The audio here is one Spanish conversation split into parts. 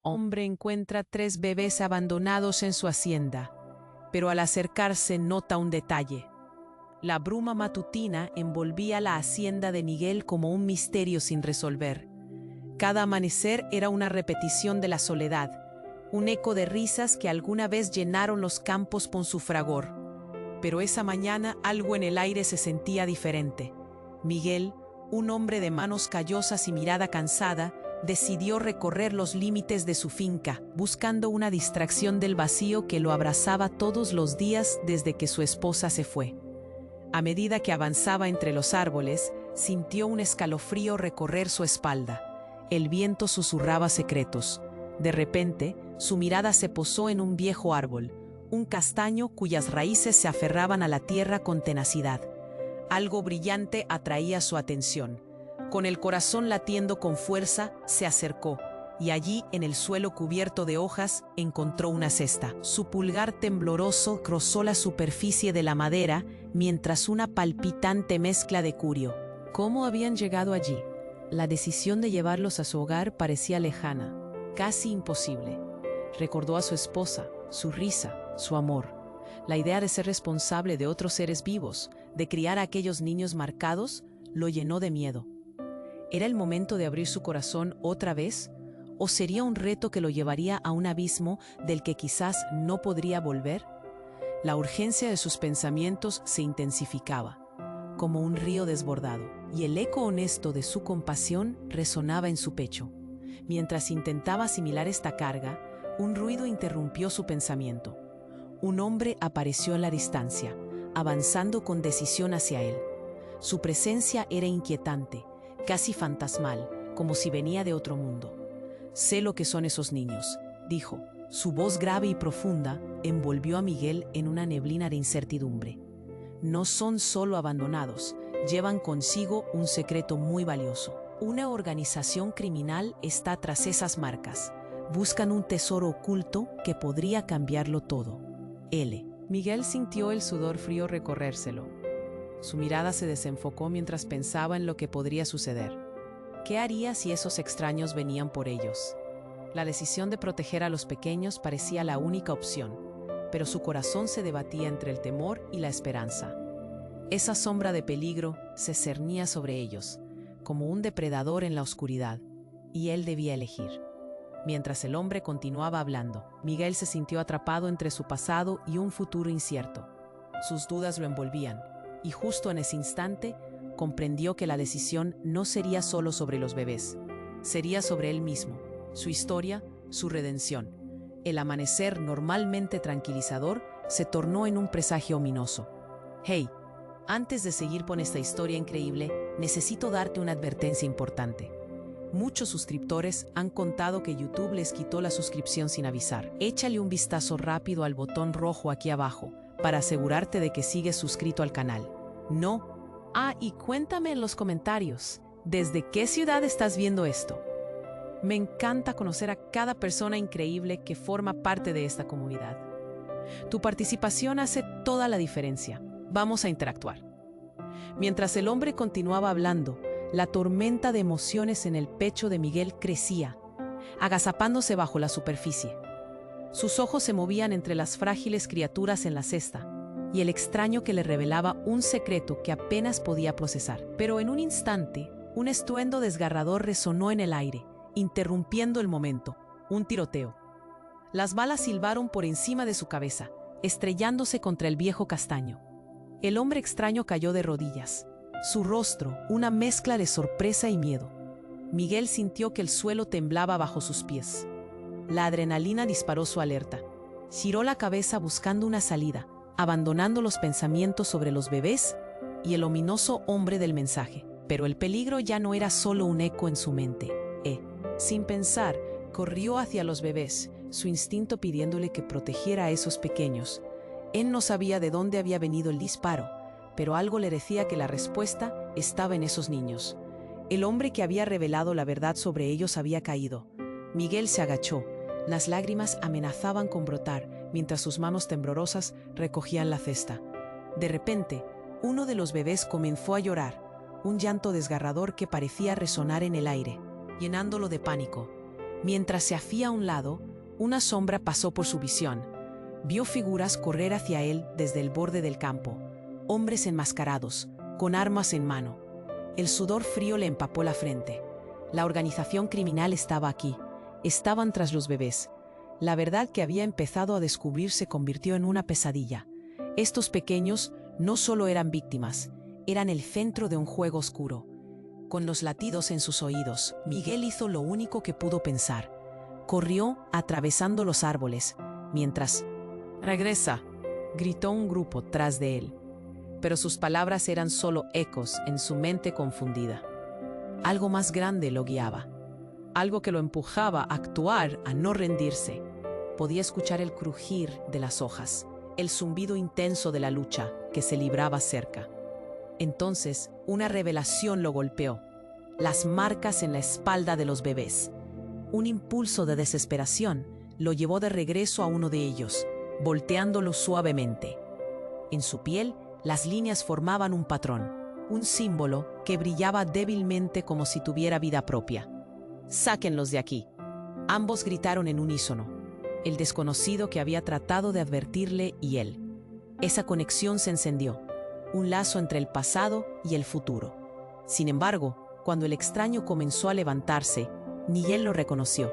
Hombre encuentra 3 bebés abandonados en su hacienda, pero al acercarse nota un detalle. La bruma matutina envolvía la hacienda de Miguel como un misterio sin resolver. Cada amanecer era una repetición de la soledad, un eco de risas que alguna vez llenaron los campos con su fragor. Pero esa mañana algo en el aire se sentía diferente. Miguel, un hombre de manos callosas y mirada cansada, decidió recorrer los límites de su finca, buscando una distracción del vacío que lo abrazaba todos los días desde que su esposa se fue. A medida que avanzaba entre los árboles, sintió un escalofrío recorrer su espalda. El viento susurraba secretos. De repente, su mirada se posó en un viejo árbol, un castaño cuyas raíces se aferraban a la tierra con tenacidad. Algo brillante atraía su atención. Con el corazón latiendo con fuerza, se acercó, y allí, en el suelo cubierto de hojas, encontró una cesta. Su pulgar tembloroso rozó la superficie de la madera, mientras una palpitante mezcla de curio. ¿Cómo habían llegado allí? La decisión de llevarlos a su hogar parecía lejana, casi imposible. Recordó a su esposa, su risa, su amor. La idea de ser responsable de otros seres vivos, de criar a aquellos niños marcados, lo llenó de miedo. ¿Era el momento de abrir su corazón otra vez? ¿O sería un reto que lo llevaría a un abismo del que quizás no podría volver? La urgencia de sus pensamientos se intensificaba, como un río desbordado, y el eco honesto de su compasión resonaba en su pecho. Mientras intentaba asimilar esta carga, un ruido interrumpió su pensamiento. Un hombre apareció en la distancia, avanzando con decisión hacia él. Su presencia era inquietante, casi fantasmal, como si venía de otro mundo. «Sé lo que son esos niños», dijo. Su voz grave y profunda envolvió a Miguel en una neblina de incertidumbre. No son solo abandonados, llevan consigo un secreto muy valioso. Una organización criminal está tras esas marcas. Buscan un tesoro oculto que podría cambiarlo todo. L. Miguel sintió el sudor frío recorrérselo. Su mirada se desenfocó mientras pensaba en lo que podría suceder. ¿Qué haría si esos extraños venían por ellos? La decisión de proteger a los pequeños parecía la única opción, pero su corazón se debatía entre el temor y la esperanza. Esa sombra de peligro se cernía sobre ellos, como un depredador en la oscuridad, y él debía elegir. Mientras el hombre continuaba hablando, Miguel se sintió atrapado entre su pasado y un futuro incierto. Sus dudas lo envolvían, y justo en ese instante comprendió que la decisión no sería solo sobre los bebés, sería sobre él mismo, su historia, su redención. El amanecer, normalmente tranquilizador, se tornó en un presagio ominoso. «Hey, antes de seguir con esta historia increíble, necesito darte una advertencia importante. Muchos suscriptores han contado que YouTube les quitó la suscripción sin avisar. Échale un vistazo rápido al botón rojo aquí abajo para asegurarte de que sigues suscrito al canal. No. Y cuéntame en los comentarios, ¿desde qué ciudad estás viendo esto? Me encanta conocer a cada persona increíble que forma parte de esta comunidad. Tu participación hace toda la diferencia. Vamos a interactuar». Mientras el hombre continuaba hablando, la tormenta de emociones en el pecho de Miguel crecía, agazapándose bajo la superficie. Sus ojos se movían entre las frágiles criaturas en la cesta y el extraño que le revelaba un secreto que apenas podía procesar. Pero en un instante, un estruendo desgarrador resonó en el aire, interrumpiendo el momento. Un tiroteo. Las balas silbaron por encima de su cabeza, estrellándose contra el viejo castaño. El hombre extraño cayó de rodillas. Su rostro, una mezcla de sorpresa y miedo. Miguel sintió que el suelo temblaba bajo sus pies. La adrenalina disparó su alerta. Giró la cabeza buscando una salida, abandonando los pensamientos sobre los bebés y el ominoso hombre del mensaje. Pero el peligro ya no era solo un eco en su mente. Sin pensar, corrió hacia los bebés, su instinto pidiéndole que protegiera a esos pequeños. Él no sabía de dónde había venido el disparo, pero algo le decía que la respuesta estaba en esos niños. El hombre que había revelado la verdad sobre ellos había caído. Miguel se agachó. Las lágrimas amenazaban con brotar, mientras sus manos temblorosas recogían la cesta. De repente, uno de los bebés comenzó a llorar, un llanto desgarrador que parecía resonar en el aire, llenándolo de pánico. Mientras se hacía a un lado, una sombra pasó por su visión. Vio figuras correr hacia él desde el borde del campo, hombres enmascarados, con armas en mano. El sudor frío le empapó la frente. La organización criminal estaba aquí. Estaban tras los bebés. La verdad que había empezado a descubrir se convirtió en una pesadilla. Estos pequeños no solo eran víctimas, eran el centro de un juego oscuro. Con los latidos en sus oídos, Miguel hizo lo único que pudo pensar. Corrió atravesando los árboles, mientras... «¡Regresa!», gritó un grupo tras de él. Pero sus palabras eran solo ecos en su mente confundida. Algo más grande lo guiaba. Algo que lo empujaba a actuar, a no rendirse. Podía escuchar el crujir de las hojas, el zumbido intenso de la lucha que se libraba cerca. Entonces, una revelación lo golpeó. Las marcas en la espalda de los bebés. Un impulso de desesperación lo llevó de regreso a uno de ellos, volteándolo suavemente. En su piel, las líneas formaban un patrón, un símbolo que brillaba débilmente como si tuviera vida propia. «¡Sáquenlos de aquí!», ambos gritaron en unísono, el desconocido que había tratado de advertirle y él. Esa conexión se encendió, un lazo entre el pasado y el futuro. Sin embargo, cuando el extraño comenzó a levantarse, Miguel lo reconoció.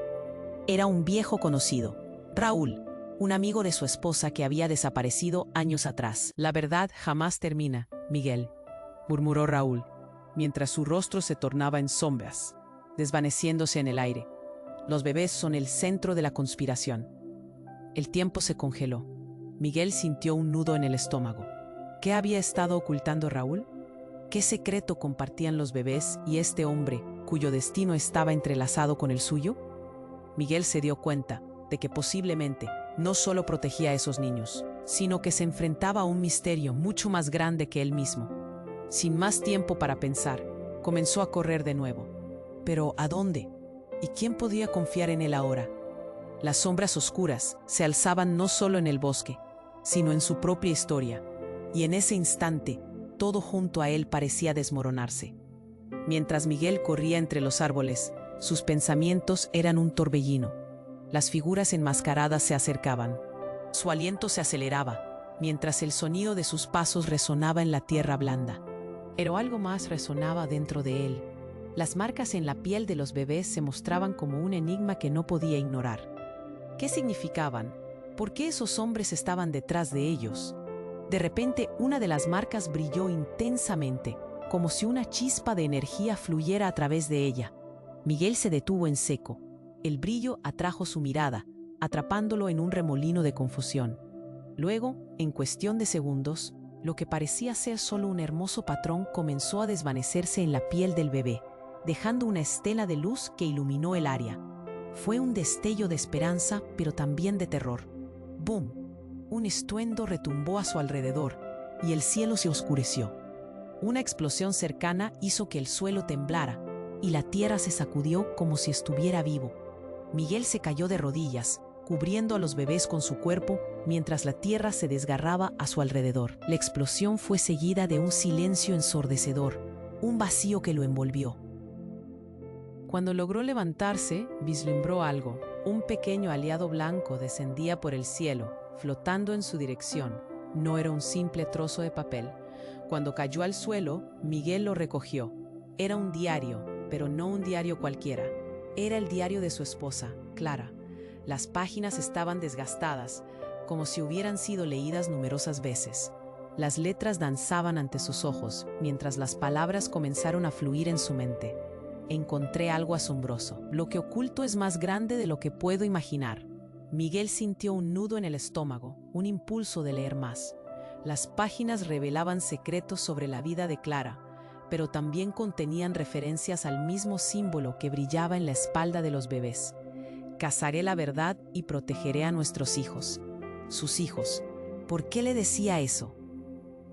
Era un viejo conocido, Raúl, un amigo de su esposa que había desaparecido años atrás. «La verdad jamás termina, Miguel», murmuró Raúl, mientras su rostro se tornaba en sombras, desvaneciéndose en el aire. «Los bebés son el centro de la conspiración». El tiempo se congeló. Miguel sintió un nudo en el estómago. ¿Qué había estado ocultando Raúl? ¿Qué secreto compartían los bebés y este hombre cuyo destino estaba entrelazado con el suyo? Miguel se dio cuenta de que posiblemente no solo protegía a esos niños, sino que se enfrentaba a un misterio mucho más grande que él mismo. Sin más tiempo para pensar, comenzó a correr de nuevo. ¿Pero a dónde? ¿Y quién podía confiar en él ahora? Las sombras oscuras se alzaban no solo en el bosque, sino en su propia historia, y en ese instante, todo junto a él parecía desmoronarse. Mientras Miguel corría entre los árboles, sus pensamientos eran un torbellino. Las figuras enmascaradas se acercaban. Su aliento se aceleraba, mientras el sonido de sus pasos resonaba en la tierra blanda. Pero algo más resonaba dentro de él. Las marcas en la piel de los bebés se mostraban como un enigma que no podía ignorar. ¿Qué significaban? ¿Por qué esos hombres estaban detrás de ellos? De repente, una de las marcas brilló intensamente, como si una chispa de energía fluyera a través de ella. Miguel se detuvo en seco. El brillo atrajo su mirada, atrapándolo en un remolino de confusión. Luego, en cuestión de segundos, lo que parecía ser solo un hermoso patrón comenzó a desvanecerse en la piel del bebé, dejando una estela de luz que iluminó el área. Fue un destello de esperanza, pero también de terror. ¡Bum! Un estruendo retumbó a su alrededor, y el cielo se oscureció. Una explosión cercana hizo que el suelo temblara, y la tierra se sacudió como si estuviera vivo. Miguel se cayó de rodillas, cubriendo a los bebés con su cuerpo, mientras la tierra se desgarraba a su alrededor. La explosión fue seguida de un silencio ensordecedor, un vacío que lo envolvió. Cuando logró levantarse, vislumbró algo. Un pequeño aliado blanco descendía por el cielo, flotando en su dirección. No era un simple trozo de papel. Cuando cayó al suelo, Miguel lo recogió. Era un diario, pero no un diario cualquiera. Era el diario de su esposa, Clara. Las páginas estaban desgastadas, como si hubieran sido leídas numerosas veces. Las letras danzaban ante sus ojos, mientras las palabras comenzaron a fluir en su mente. Encontré algo asombroso. Lo que oculto es más grande de lo que puedo imaginar. Miguel sintió un nudo en el estómago, un impulso de leer más. Las páginas revelaban secretos sobre la vida de Clara, pero también contenían referencias al mismo símbolo que brillaba en la espalda de los bebés. Cazaré la verdad y protegeré a nuestros hijos. Sus hijos. ¿Por qué le decía eso?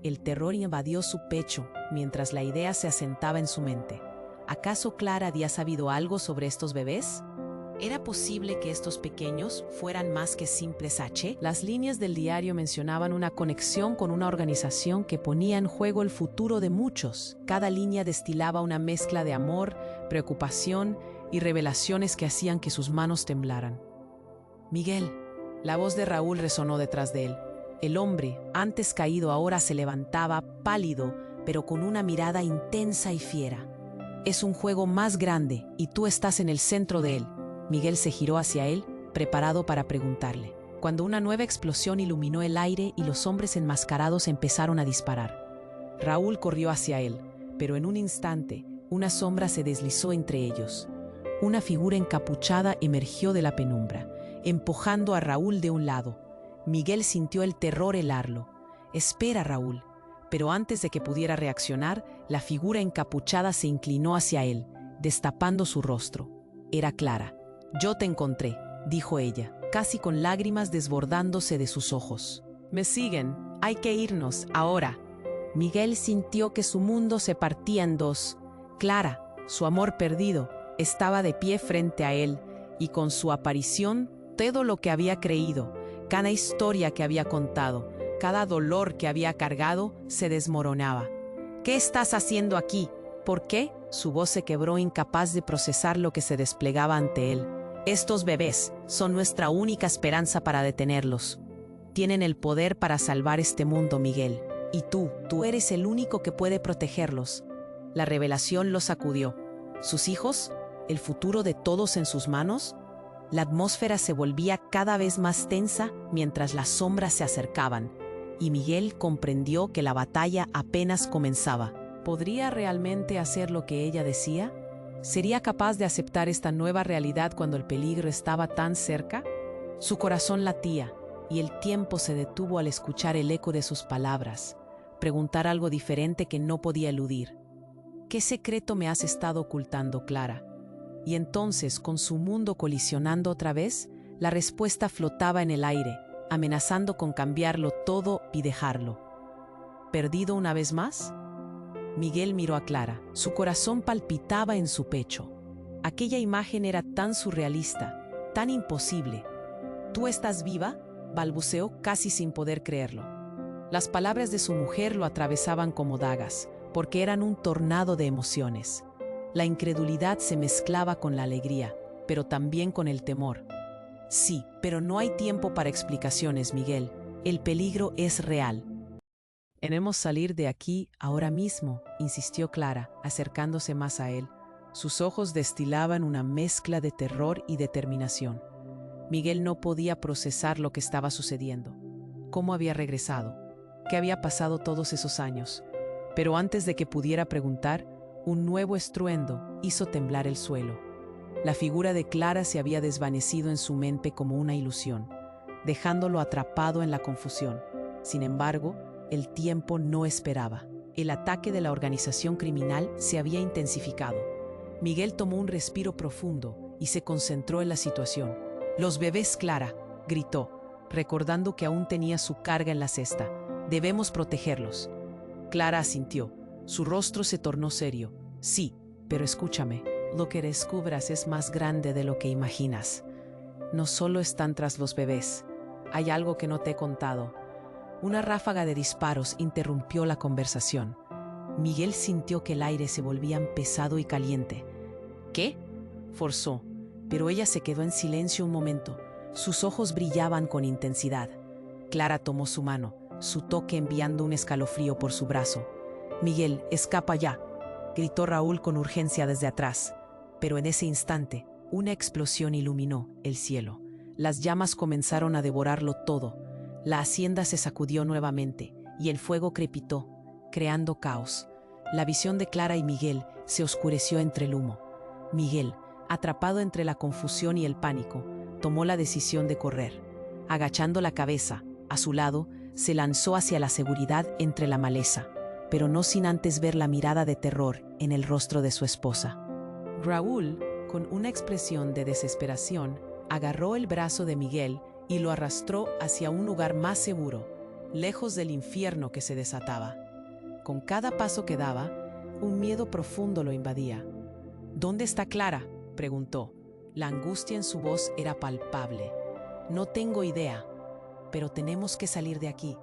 El terror invadió su pecho mientras la idea se asentaba en su mente. ¿Acaso Clara había sabido algo sobre estos bebés? ¿Era posible que estos pequeños fueran más que simples H? Las líneas del diario mencionaban una conexión con una organización que ponía en juego el futuro de muchos. Cada línea destilaba una mezcla de amor, preocupación, y revelaciones que hacían que sus manos temblaran. «Miguel». La voz de Raúl resonó detrás de él. El hombre, antes caído, ahora se levantaba, pálido, pero con una mirada intensa y fiera. «Es un juego más grande y tú estás en el centro de él». Miguel se giró hacia él, preparado para preguntarle, cuando una nueva explosión iluminó el aire y los hombres enmascarados empezaron a disparar. Raúl corrió hacia él, pero en un instante, una sombra se deslizó entre ellos. Una figura encapuchada emergió de la penumbra, empujando a Raúl de un lado. Miguel sintió el terror helarlo. «Espera, Raúl». Pero antes de que pudiera reaccionar, la figura encapuchada se inclinó hacia él, destapando su rostro. Era Clara. «Yo te encontré», dijo ella, casi con lágrimas desbordándose de sus ojos. «Me siguen. Hay que irnos, ahora». Miguel sintió que su mundo se partía en dos. Clara, su amor perdido, estaba de pie frente a él, y con su aparición, todo lo que había creído, cada historia que había contado, cada dolor que había cargado, se desmoronaba. «¿Qué estás haciendo aquí? ¿Por qué?». Su voz se quebró, incapaz de procesar lo que se desplegaba ante él. «Estos bebés son nuestra única esperanza para detenerlos. Tienen el poder para salvar este mundo, Miguel. Y tú eres el único que puede protegerlos». La revelación lo sacudió. ¿Sus hijos? ¿El futuro de todos en sus manos? La atmósfera se volvía cada vez más tensa mientras las sombras se acercaban, y Miguel comprendió que la batalla apenas comenzaba. ¿Podría realmente hacer lo que ella decía? ¿Sería capaz de aceptar esta nueva realidad cuando el peligro estaba tan cerca? Su corazón latía, y el tiempo se detuvo al escuchar el eco de sus palabras, preguntar algo diferente que no podía eludir. «¿Qué secreto me has estado ocultando, Clara?». Y entonces, con su mundo colisionando otra vez, la respuesta flotaba en el aire, amenazando con cambiarlo todo y dejarlo. ¿Perdido una vez más? Miguel miró a Clara. Su corazón palpitaba en su pecho. Aquella imagen era tan surrealista, tan imposible. «¿Tú estás viva?», balbuceó casi sin poder creerlo. Las palabras de su mujer lo atravesaban como dagas, porque eran un tornado de emociones. La incredulidad se mezclaba con la alegría, pero también con el temor. «Sí, pero no hay tiempo para explicaciones, Miguel. El peligro es real». «Queremos salir de aquí ahora mismo», insistió Clara, acercándose más a él. Sus ojos destilaban una mezcla de terror y determinación. Miguel no podía procesar lo que estaba sucediendo. ¿Cómo había regresado? ¿Qué había pasado todos esos años? Pero antes de que pudiera preguntar, un nuevo estruendo hizo temblar el suelo. La figura de Clara se había desvanecido en su mente como una ilusión, dejándolo atrapado en la confusión. Sin embargo, el tiempo no esperaba. El ataque de la organización criminal se había intensificado. Miguel tomó un respiro profundo y se concentró en la situación. «Los bebés, Clara», gritó, recordando que aún tenía su carga en la cesta. «Debemos protegerlos». Clara asintió. Su rostro se tornó serio. «Sí, pero escúchame. Lo que descubras es más grande de lo que imaginas. No solo están tras los bebés. Hay algo que no te he contado». Una ráfaga de disparos interrumpió la conversación. Miguel sintió que el aire se volvía pesado y caliente. «¿Qué?», forzó, pero ella se quedó en silencio un momento. Sus ojos brillaban con intensidad. Clara tomó su mano, su toque enviando un escalofrío por su brazo. «Miguel, escapa ya», gritó Raúl con urgencia desde atrás. Pero en ese instante, una explosión iluminó el cielo. Las llamas comenzaron a devorarlo todo. La hacienda se sacudió nuevamente y el fuego crepitó, creando caos. La visión de Clara y Miguel se oscureció entre el humo. Miguel, atrapado entre la confusión y el pánico, tomó la decisión de correr. Agachando la cabeza, a su lado, se lanzó hacia la seguridad entre la maleza, pero no sin antes ver la mirada de terror en el rostro de su esposa. Raúl, con una expresión de desesperación, agarró el brazo de Miguel y lo arrastró hacia un lugar más seguro, lejos del infierno que se desataba. Con cada paso que daba, un miedo profundo lo invadía. «¿Dónde está Clara?», preguntó. La angustia en su voz era palpable. «No tengo idea, pero tenemos que salir de aquí.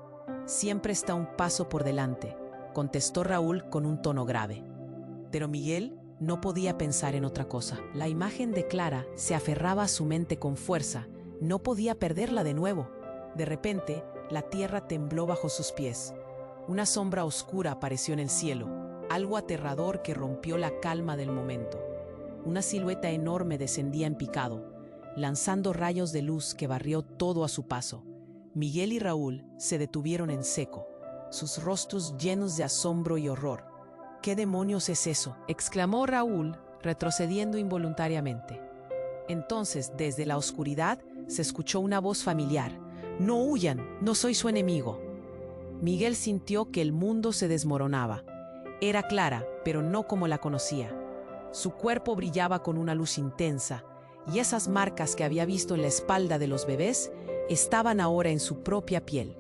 Siempre está un paso por delante», contestó Raúl con un tono grave. «Pero Miguel, No podía pensar en otra cosa. La imagen de Clara se aferraba a su mente con fuerza. No podía perderla de nuevo. De repente, la tierra tembló bajo sus pies. Una sombra oscura apareció en el cielo, algo aterrador que rompió la calma del momento. Una silueta enorme descendía en picado, lanzando rayos de luz que barrió todo a su paso. Miguel y Raúl se detuvieron en seco, sus rostros llenos de asombro y horror. «¿Qué demonios es eso?», exclamó Raúl, retrocediendo involuntariamente. Entonces, desde la oscuridad, se escuchó una voz familiar. «No huyan, no soy su enemigo». Miguel sintió que el mundo se desmoronaba. Era Clara, pero no como la conocía. Su cuerpo brillaba con una luz intensa, y esas marcas que había visto en la espalda de los bebés estaban ahora en su propia piel.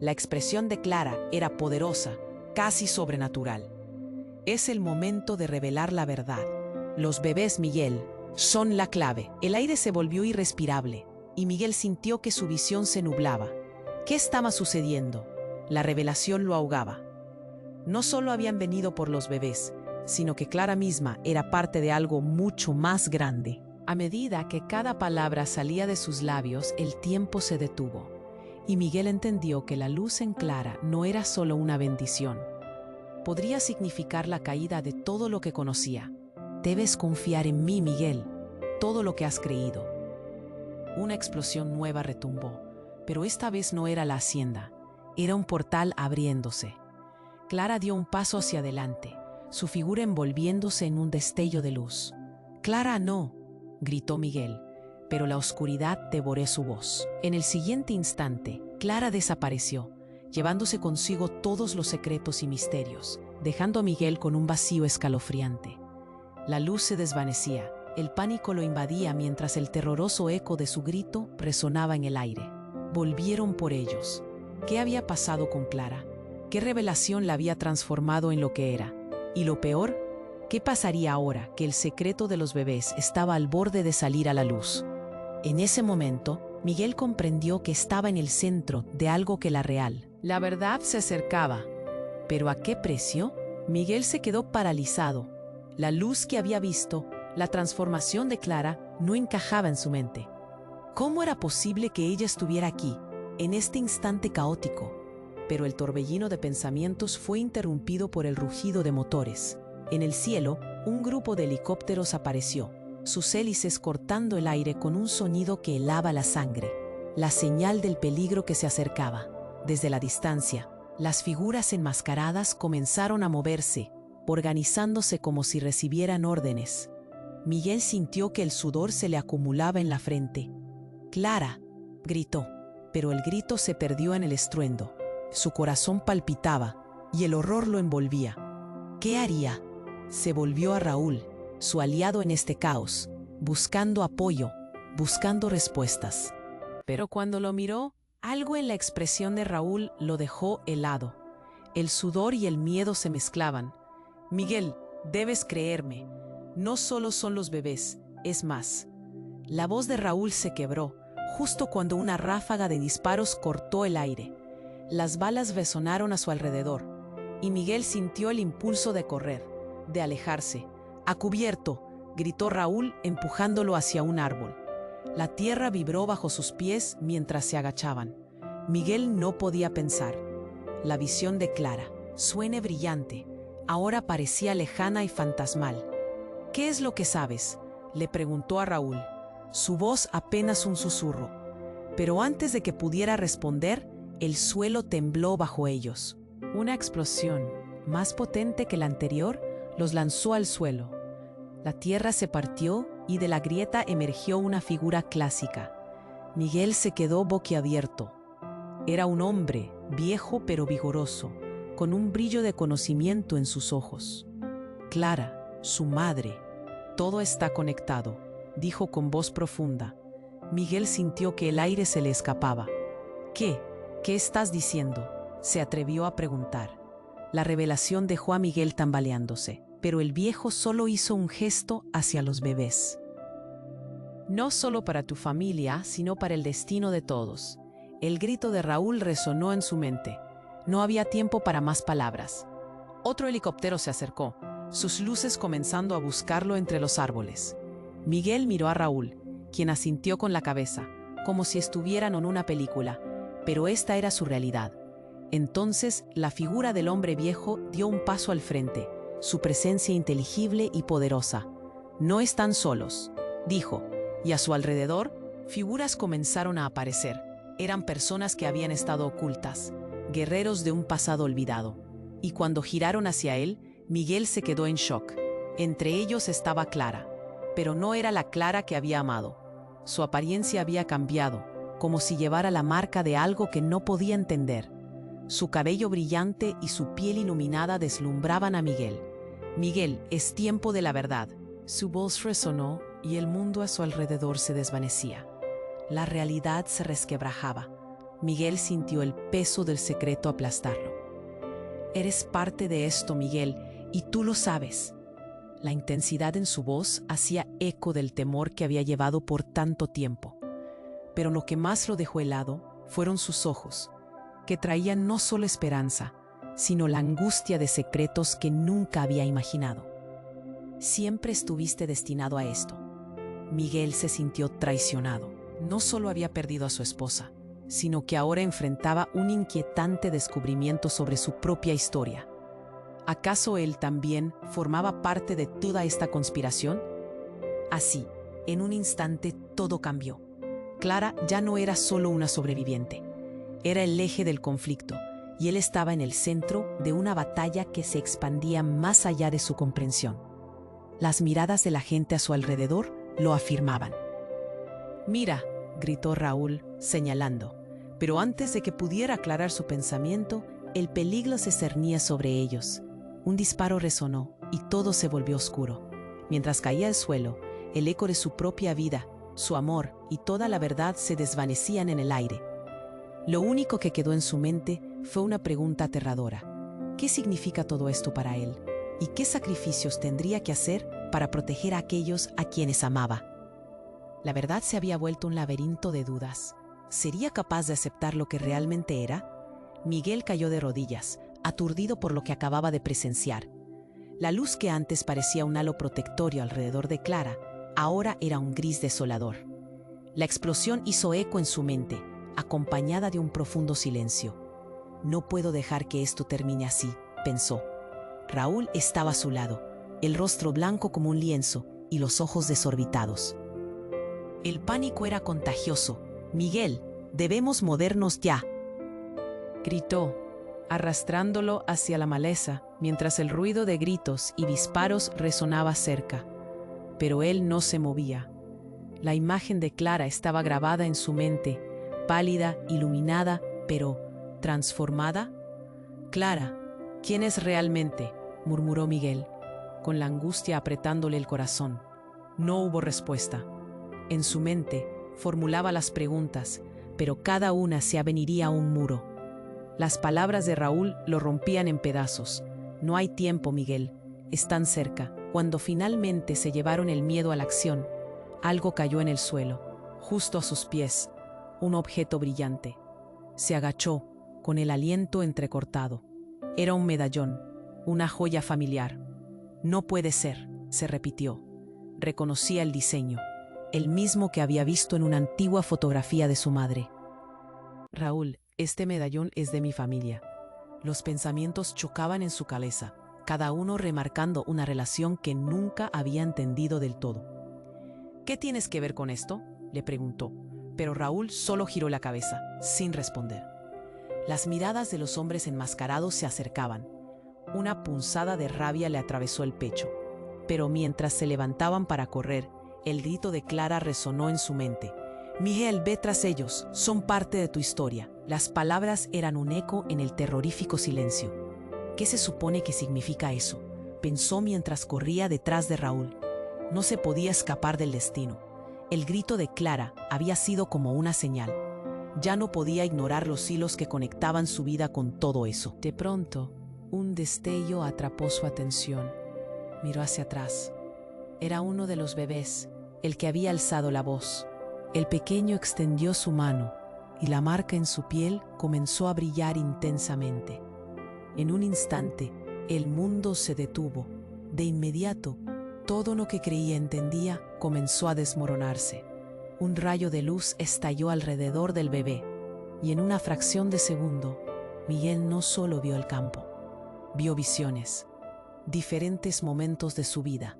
La expresión de Clara era poderosa, casi sobrenatural. Es el momento de revelar la verdad. Los bebés, Miguel, son la clave. El aire se volvió irrespirable, y Miguel sintió que su visión se nublaba. ¿Qué estaba sucediendo? La revelación lo ahogaba. No solo habían venido por los bebés, sino que Clara misma era parte de algo mucho más grande. A medida que cada palabra salía de sus labios, el tiempo se detuvo, y Miguel entendió que la luz en Clara no era solo una bendición. Podría significar la caída de todo lo que conocía. «Debes confiar en mí, Miguel, todo lo que has creído». Una explosión nueva retumbó, pero esta vez no era la hacienda, era un portal abriéndose. Clara dio un paso hacia adelante, su figura envolviéndose en un destello de luz. «Clara, no», gritó Miguel, pero la oscuridad devoró su voz. En el siguiente instante, Clara desapareció, llevándose consigo todos los secretos y misterios, dejando a Miguel con un vacío escalofriante. La luz se desvanecía, el pánico lo invadía mientras el terroroso eco de su grito resonaba en el aire. Volvieron por ellos. ¿Qué había pasado con Clara? ¿Qué revelación la había transformado en lo que era? Y lo peor, ¿qué pasaría ahora que el secreto de los bebés estaba al borde de salir a la luz? En ese momento, Miguel comprendió que estaba en el centro de algo que era real. La verdad se acercaba. ¿Pero a qué precio? Miguel se quedó paralizado. La luz que había visto, la transformación de Clara, no encajaba en su mente. ¿Cómo era posible que ella estuviera aquí, en este instante caótico? Pero el torbellino de pensamientos fue interrumpido por el rugido de motores. En el cielo, un grupo de helicópteros apareció, sus hélices cortando el aire con un sonido que helaba la sangre, la señal del peligro que se acercaba. Desde la distancia, las figuras enmascaradas comenzaron a moverse, organizándose como si recibieran órdenes. Miguel sintió que el sudor se le acumulaba en la frente. «Clara», gritó, pero el grito se perdió en el estruendo. Su corazón palpitaba y el horror lo envolvía. ¿Qué haría? Se volvió a Raúl, su aliado en este caos, buscando apoyo, buscando respuestas. Pero cuando lo miró, algo en la expresión de Raúl lo dejó helado. El sudor y el miedo se mezclaban. «Miguel, debes creerme. No solo son los bebés, es más». La voz de Raúl se quebró, justo cuando una ráfaga de disparos cortó el aire. Las balas resonaron a su alrededor, y Miguel sintió el impulso de correr, de alejarse. «¡A cubierto!», gritó Raúl, empujándolo hacia un árbol. La tierra vibró bajo sus pies mientras se agachaban. Miguel no podía pensar. La visión de Clara, suene brillante, ahora parecía lejana y fantasmal. «¿Qué es lo que sabes?», le preguntó a Raúl. Su voz apenas un susurro. Pero antes de que pudiera responder, el suelo tembló bajo ellos. Una explosión, más potente que la anterior, los lanzó al suelo. La tierra se partió y de la grieta emergió una figura clásica. Miguel se quedó boquiabierto. Era un hombre, viejo pero vigoroso, con un brillo de conocimiento en sus ojos. «Clara, su madre. Todo está conectado», dijo con voz profunda. Miguel sintió que el aire se le escapaba. «¿Qué? ¿Qué estás diciendo?», se atrevió a preguntar. La revelación dejó a Miguel tambaleándose, pero el viejo solo hizo un gesto hacia los bebés. «No solo para tu familia, sino para el destino de todos». El grito de Raúl resonó en su mente. No había tiempo para más palabras. Otro helicóptero se acercó, sus luces comenzando a buscarlo entre los árboles. Miguel miró a Raúl, quien asintió con la cabeza, como si estuvieran en una película, pero esta era su realidad. Entonces, la figura del hombre viejo dio un paso al frente, su presencia inteligible y poderosa. «No están solos», dijo, y a su alrededor, figuras comenzaron a aparecer. Eran personas que habían estado ocultas, guerreros de un pasado olvidado. Y cuando giraron hacia él, Miguel se quedó en shock. Entre ellos estaba Clara, pero no era la Clara que había amado. Su apariencia había cambiado, como si llevara la marca de algo que no podía entender. Su cabello brillante y su piel iluminada deslumbraban a Miguel. «Miguel, es tiempo de la verdad». Su voz resonó y el mundo a su alrededor se desvanecía. La realidad se resquebrajaba. Miguel sintió el peso del secreto aplastarlo. «Eres parte de esto, Miguel, y tú lo sabes». La intensidad en su voz hacía eco del temor que había llevado por tanto tiempo. Pero lo que más lo dejó helado fueron sus ojos, que traían no solo esperanza, sino la angustia de secretos que nunca había imaginado. «Siempre estuviste destinado a esto». Miguel se sintió traicionado. No solo había perdido a su esposa, sino que ahora enfrentaba un inquietante descubrimiento sobre su propia historia. ¿Acaso él también formaba parte de toda esta conspiración? Así, en un instante todo cambió. Clara ya no era solo una sobreviviente. Era el eje del conflicto, y él estaba en el centro de una batalla que se expandía más allá de su comprensión. Las miradas de la gente a su alrededor lo afirmaban. «Mira», gritó Raúl, señalando, pero antes de que pudiera aclarar su pensamiento, el peligro se cernía sobre ellos. Un disparo resonó y todo se volvió oscuro. Mientras caía al suelo, el eco de su propia vida, su amor y toda la verdad se desvanecían en el aire. Lo único que quedó en su mente fue una pregunta aterradora. ¿Qué significa todo esto para él? ¿Y qué sacrificios tendría que hacer para proteger a aquellos a quienes amaba? La verdad se había vuelto un laberinto de dudas. ¿Sería capaz de aceptar lo que realmente era? Miguel cayó de rodillas, aturdido por lo que acababa de presenciar. La luz que antes parecía un halo protectorio alrededor de Clara, ahora era un gris desolador. La explosión hizo eco en su mente, acompañada de un profundo silencio. «No puedo dejar que esto termine así», pensó. Raúl estaba a su lado, el rostro blanco como un lienzo y los ojos desorbitados. El pánico era contagioso. «Miguel, debemos movernos ya», gritó, arrastrándolo hacia la maleza, mientras el ruido de gritos y disparos resonaba cerca. Pero él no se movía. La imagen de Clara estaba grabada en su mente, pálida, iluminada, pero transformada. «Clara, ¿quién es realmente?», murmuró Miguel, con la angustia apretándole el corazón. No hubo respuesta. En su mente formulaba las preguntas, pero cada una se aveniría a un muro. Las palabras de Raúl lo rompían en pedazos. «No hay tiempo, Miguel. Están cerca». Cuando finalmente se llevaron el miedo a la acción, algo cayó en el suelo, justo a sus pies, un objeto brillante. Se agachó, con el aliento entrecortado. Era un medallón, una joya familiar. «No puede ser», se repitió. Reconocía el diseño, el mismo que había visto en una antigua fotografía de su madre. «Raúl, este medallón es de mi familia». Los pensamientos chocaban en su cabeza, cada uno remarcando una relación que nunca había entendido del todo. «¿Qué tienes que ver con esto?», le preguntó, pero Raúl solo giró la cabeza, sin responder. Las miradas de los hombres enmascarados se acercaban. Una punzada de rabia le atravesó el pecho, pero mientras se levantaban para correr, el grito de Clara resonó en su mente. «Miguel, ve tras ellos, son parte de tu historia». Las palabras eran un eco en el terrorífico silencio. «¿Qué se supone que significa eso?», pensó mientras corría detrás de Raúl. No se podía escapar del destino. El grito de Clara había sido como una señal. Ya no podía ignorar los hilos que conectaban su vida con todo eso. De pronto, un destello atrapó su atención. Miró hacia atrás. Era uno de los bebés, el que había alzado la voz. El pequeño extendió su mano y la marca en su piel comenzó a brillar intensamente. En un instante, el mundo se detuvo. De inmediato, todo lo que creía entendía comenzó a desmoronarse. Un rayo de luz estalló alrededor del bebé, y en una fracción de segundo, Miguel no solo vio el campo, vio visiones, diferentes momentos de su vida,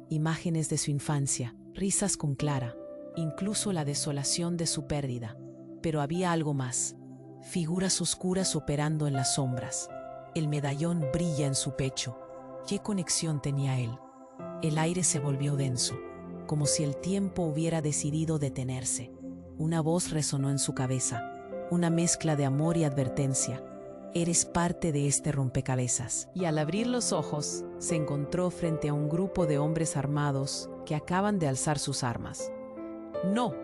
imágenes de su infancia, risas con Clara, incluso la desolación de su pérdida. Pero había algo más, figuras oscuras operando en las sombras. El medallón brilla en su pecho. ¿Qué conexión tenía él? El aire se volvió denso, como si el tiempo hubiera decidido detenerse. Una voz resonó en su cabeza, una mezcla de amor y advertencia. Eres parte de este rompecabezas. Y al abrir los ojos, se encontró frente a un grupo de hombres armados que acaban de alzar sus armas. «No,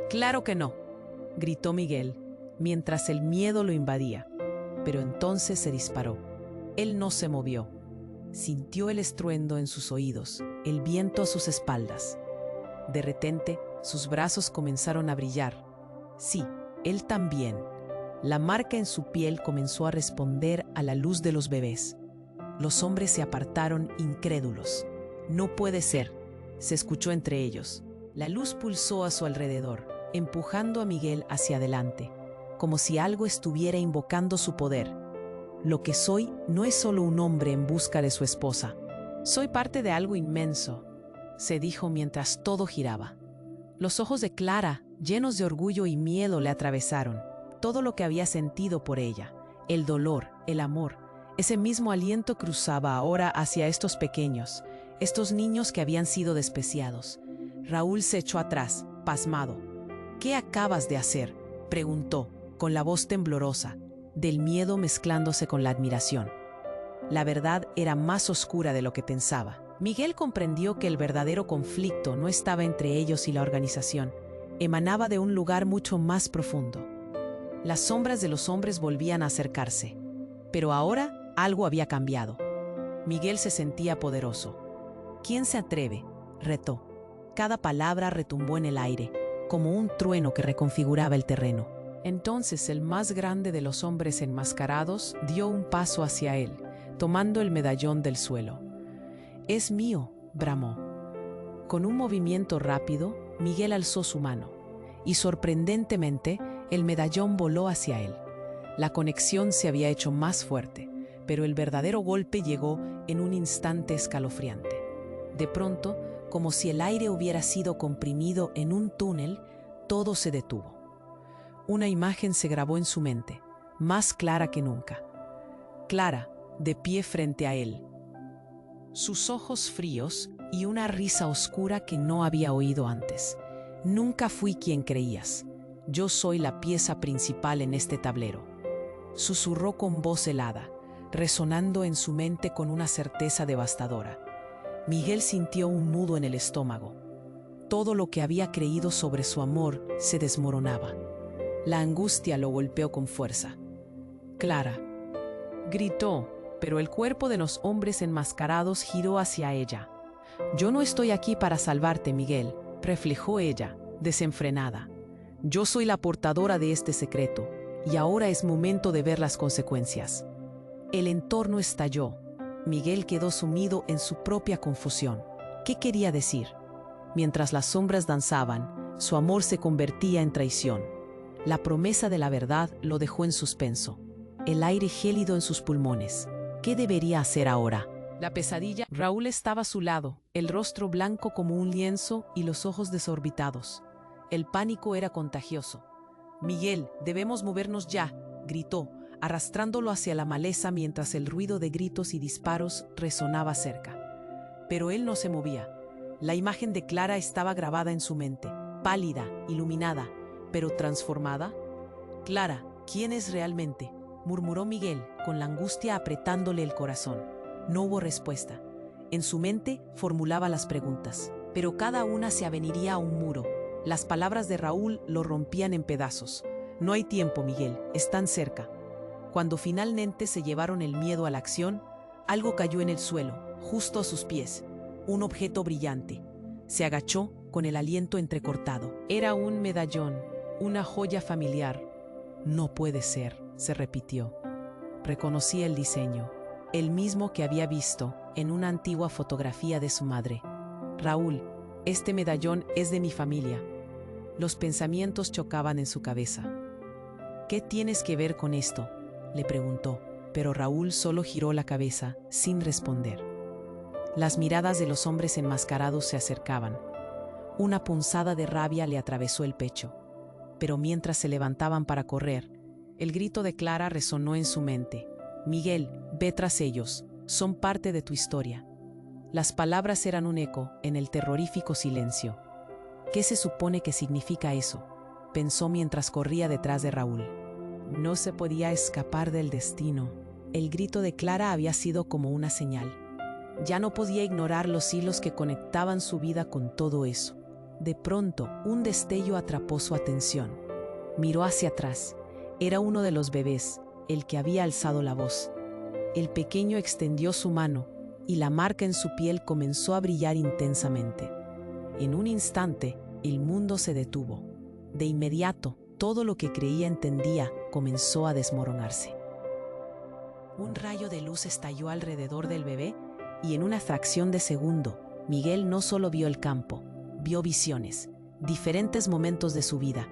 claro que no», gritó Miguel, mientras el miedo lo invadía. Pero entonces se disparó. Él no se movió. Sintió el estruendo en sus oídos, el viento a sus espaldas. De repente, sus brazos comenzaron a brillar. Sí, él también. La marca en su piel comenzó a responder a la luz de los bebés. Los hombres se apartaron incrédulos. «No puede ser», se escuchó entre ellos. La luz pulsó a su alrededor, empujando a Miguel hacia adelante, como si algo estuviera invocando su poder. «Lo que soy no es solo un hombre en busca de su esposa. Soy parte de algo inmenso», se dijo mientras todo giraba. Los ojos de Clara, llenos de orgullo y miedo, le atravesaron. Todo lo que había sentido por ella, el dolor, el amor, ese mismo aliento cruzaba ahora hacia estos pequeños, estos niños que habían sido despreciados. Raúl se echó atrás, pasmado. «¿Qué acabas de hacer?», preguntó, con la voz temblorosa, del miedo mezclándose con la admiración. La verdad era más oscura de lo que pensaba. Miguel comprendió que el verdadero conflicto no estaba entre ellos y la organización, emanaba de un lugar mucho más profundo. Las sombras de los hombres volvían a acercarse, pero ahora algo había cambiado. Miguel se sentía poderoso. «¿Quién se atreve?», retó. Cada palabra retumbó en el aire, como un trueno que reconfiguraba el terreno. Entonces el más grande de los hombres enmascarados dio un paso hacia él, tomando el medallón del suelo. «Es mío», bramó. Con un movimiento rápido, Miguel alzó su mano, y sorprendentemente, el medallón voló hacia él. La conexión se había hecho más fuerte, pero el verdadero golpe llegó en un instante escalofriante. De pronto, como si el aire hubiera sido comprimido en un túnel, todo se detuvo. Una imagen se grabó en su mente, más clara que nunca. Clara, de pie frente a él. Sus ojos fríos y una risa oscura que no había oído antes. «Nunca fui quien creías. Yo soy la pieza principal en este tablero», susurró con voz helada, resonando en su mente con una certeza devastadora. Miguel sintió un nudo en el estómago. Todo lo que había creído sobre su amor se desmoronaba. La angustia lo golpeó con fuerza. «Clara», gritó, pero el cuerpo de los hombres enmascarados giró hacia ella. «Yo no estoy aquí para salvarte, Miguel», reflejó ella, desenfrenada. «Yo soy la portadora de este secreto, y ahora es momento de ver las consecuencias». El entorno estalló. Miguel quedó sumido en su propia confusión. ¿Qué quería decir? Mientras las sombras danzaban, su amor se convertía en traición. La promesa de la verdad lo dejó en suspenso. El aire gélido en sus pulmones. ¿Qué debería hacer ahora? La pesadilla. Raúl estaba a su lado, el rostro blanco como un lienzo y los ojos desorbitados. El pánico era contagioso. «Miguel, debemos movernos ya», gritó, arrastrándolo hacia la maleza mientras el ruido de gritos y disparos resonaba cerca. Pero él no se movía. La imagen de Clara estaba grabada en su mente, pálida, iluminada, pero transformada. «Clara, ¿quién es realmente?», murmuró Miguel, con la angustia apretándole el corazón. No hubo respuesta. En su mente formulaba las preguntas, pero cada una se aveniría a un muro. Las palabras de Raúl lo rompían en pedazos. «No hay tiempo, Miguel, están cerca». Cuando finalmente se llevaron el miedo a la acción, algo cayó en el suelo, justo a sus pies. Un objeto brillante. Se agachó con el aliento entrecortado. Era un medallón, una joya familiar. «No puede ser», se repitió. Reconocía el diseño, el mismo que había visto en una antigua fotografía de su madre. Raúl, este medallón es de mi familia. Los pensamientos chocaban en su cabeza. ¿Qué tienes que ver con esto?, le preguntó, pero Raúl solo giró la cabeza, sin responder. Las miradas de los hombres enmascarados se acercaban. Una punzada de rabia le atravesó el pecho. Pero mientras se levantaban para correr, el grito de Clara resonó en su mente. Miguel, ve tras ellos, son parte de tu historia. Las palabras eran un eco en el terrorífico silencio. ¿Qué se supone que significa eso?, pensó mientras corría detrás de Raúl. No se podía escapar del destino. El grito de Clara había sido como una señal. Ya no podía ignorar los hilos que conectaban su vida con todo eso. De pronto, un destello atrapó su atención. Miró hacia atrás. Era uno de los bebés, el que había alzado la voz. El pequeño extendió su mano y la marca en su piel comenzó a brillar intensamente. En un instante, el mundo se detuvo. De inmediato, todo lo que creía entendía comenzó a desmoronarse. Un rayo de luz estalló alrededor del bebé y en una fracción de segundo, Miguel no solo vio el campo, vio visiones, diferentes momentos de su vida,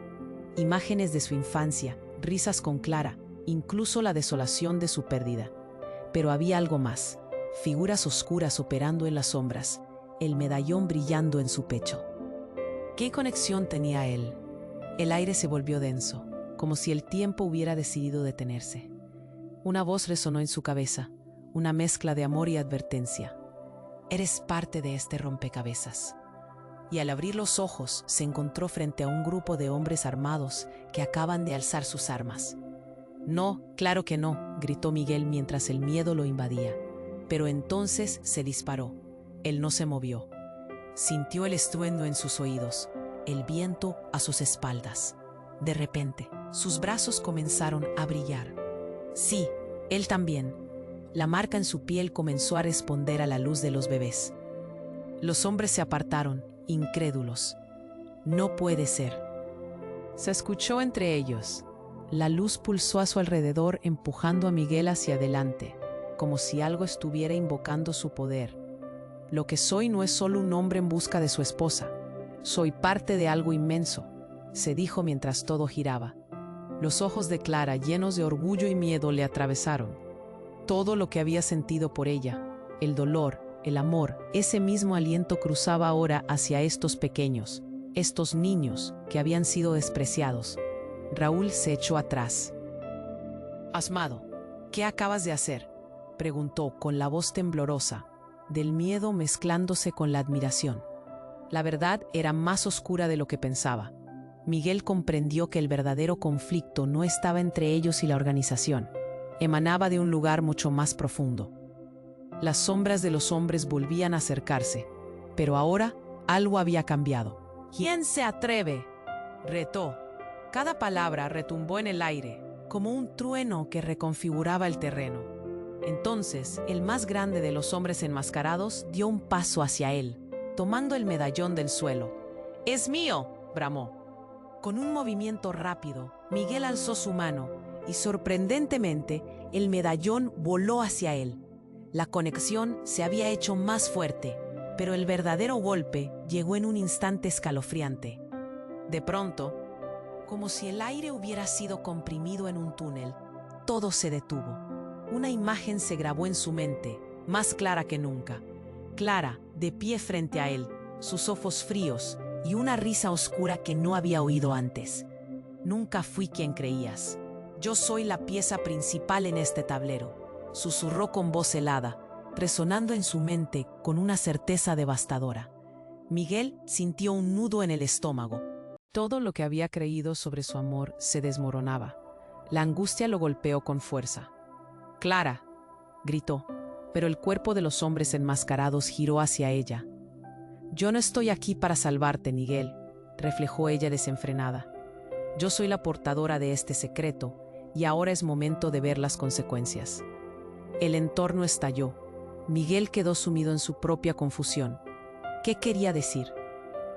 imágenes de su infancia, risas con Clara, incluso la desolación de su pérdida. Pero había algo más, figuras oscuras operando en las sombras, el medallón brillando en su pecho. ¿Qué conexión tenía él? El aire se volvió denso, como si el tiempo hubiera decidido detenerse. Una voz resonó en su cabeza, una mezcla de amor y advertencia. Eres parte de este rompecabezas. Y al abrir los ojos, se encontró frente a un grupo de hombres armados que acaban de alzar sus armas. No, claro que no, gritó Miguel mientras el miedo lo invadía. Pero entonces se disparó. Él no se movió. Sintió el estruendo en sus oídos, el viento a sus espaldas. De repente, sus brazos comenzaron a brillar. Sí, él también. La marca en su piel comenzó a responder a la luz de los bebés. Los hombres se apartaron, incrédulos. No puede ser. Se escuchó entre ellos. La luz pulsó a su alrededor, empujando a Miguel hacia adelante, como si algo estuviera invocando su poder. Lo que soy no es solo un hombre en busca de su esposa. Soy parte de algo inmenso, se dijo mientras todo giraba. Los ojos de Clara, llenos de orgullo y miedo, le atravesaron. Todo lo que había sentido por ella, el dolor, el amor, ese mismo aliento cruzaba ahora hacia estos pequeños, estos niños que habían sido despreciados. Raúl se echó atrás. «Asmado, ¿qué acabas de hacer?», preguntó con la voz temblorosa, del miedo mezclándose con la admiración. La verdad era más oscura de lo que pensaba. Miguel comprendió que el verdadero conflicto no estaba entre ellos y la organización. Emanaba de un lugar mucho más profundo. Las sombras de los hombres volvían a acercarse, pero ahora algo había cambiado. «¿Quién se atreve?», retó. Cada palabra retumbó en el aire, como un trueno que reconfiguraba el terreno. Entonces, el más grande de los hombres enmascarados dio un paso hacia él, tomando el medallón del suelo. «¡Es mío!», bramó. Con un movimiento rápido, Miguel alzó su mano y, sorprendentemente, el medallón voló hacia él. La conexión se había hecho más fuerte, pero el verdadero golpe llegó en un instante escalofriante. De pronto, como si el aire hubiera sido comprimido en un túnel, todo se detuvo. Una imagen se grabó en su mente, más clara que nunca. Clara, de pie frente a él, sus ojos fríos y una risa oscura que no había oído antes. «Nunca fui quien creías. Yo soy la pieza principal en este tablero», susurró con voz helada, resonando en su mente con una certeza devastadora. Miguel sintió un nudo en el estómago. Todo lo que había creído sobre su amor se desmoronaba. La angustia lo golpeó con fuerza. «Clara», gritó, pero el cuerpo de los hombres enmascarados giró hacia ella. «Yo no estoy aquí para salvarte, Miguel», reflejó ella desenfrenada. «Yo soy la portadora de este secreto y ahora es momento de ver las consecuencias». El entorno estalló. Miguel quedó sumido en su propia confusión. ¿Qué quería decir?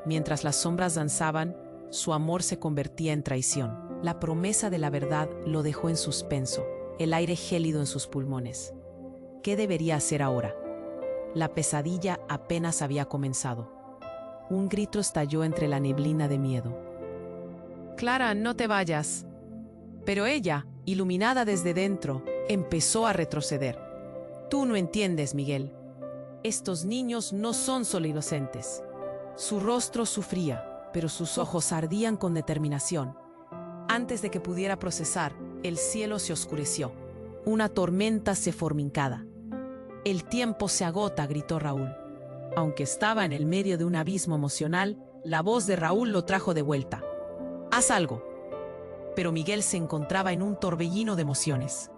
Mientras las sombras danzaban, su amor se convertía en traición. La promesa de la verdad lo dejó en suspenso, el aire gélido en sus pulmones. ¿Qué debería hacer ahora? La pesadilla apenas había comenzado. Un grito estalló entre la neblina de miedo. «Clara, no te vayas». Pero ella, iluminada desde dentro, empezó a retroceder. «Tú no entiendes, Miguel. Estos niños no son solo inocentes». Su rostro sufría, pero sus ojos ardían con determinación. Antes de que pudiera procesar, el cielo se oscureció. Una tormenta se formincaba. «El tiempo se agota», gritó Raúl. Aunque estaba en el medio de un abismo emocional, la voz de Raúl lo trajo de vuelta. «Haz algo». Pero Miguel se encontraba en un torbellino de emociones.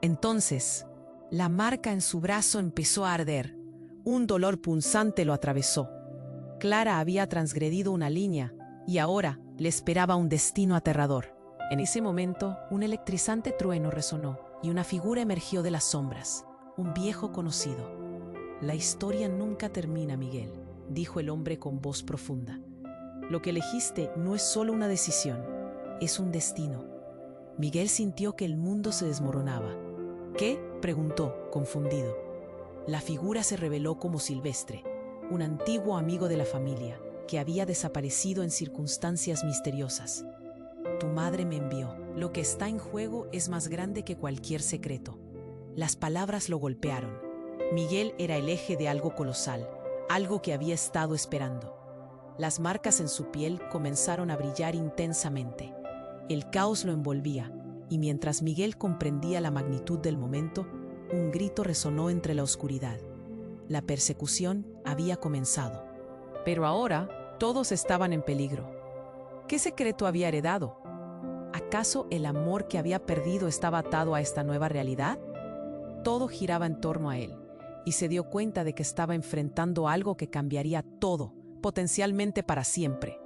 Entonces, la marca en su brazo empezó a arder. Un dolor punzante lo atravesó. Clara había transgredido una línea y ahora le esperaba un destino aterrador. En ese momento, un electrizante trueno resonó y una figura emergió de las sombras, un viejo conocido. «La historia nunca termina, Miguel», dijo el hombre con voz profunda. «Lo que elegiste no es solo una decisión, es un destino». Miguel sintió que el mundo se desmoronaba. «¿Qué?», preguntó, confundido. La figura se reveló como Silvestre, un antiguo amigo de la familia que había desaparecido en circunstancias misteriosas. «Tu madre me envió. Lo que está en juego es más grande que cualquier secreto». Las palabras lo golpearon. Miguel era el eje de algo colosal, algo que había estado esperando. Las marcas en su piel comenzaron a brillar intensamente. El caos lo envolvía, y mientras Miguel comprendía la magnitud del momento, un grito resonó entre la oscuridad. La persecución había comenzado. Pero ahora todos estaban en peligro. ¿Qué secreto había heredado? ¿Acaso el amor que había perdido estaba atado a esta nueva realidad? Todo giraba en torno a él, y se dio cuenta de que estaba enfrentando algo que cambiaría todo, potencialmente para siempre.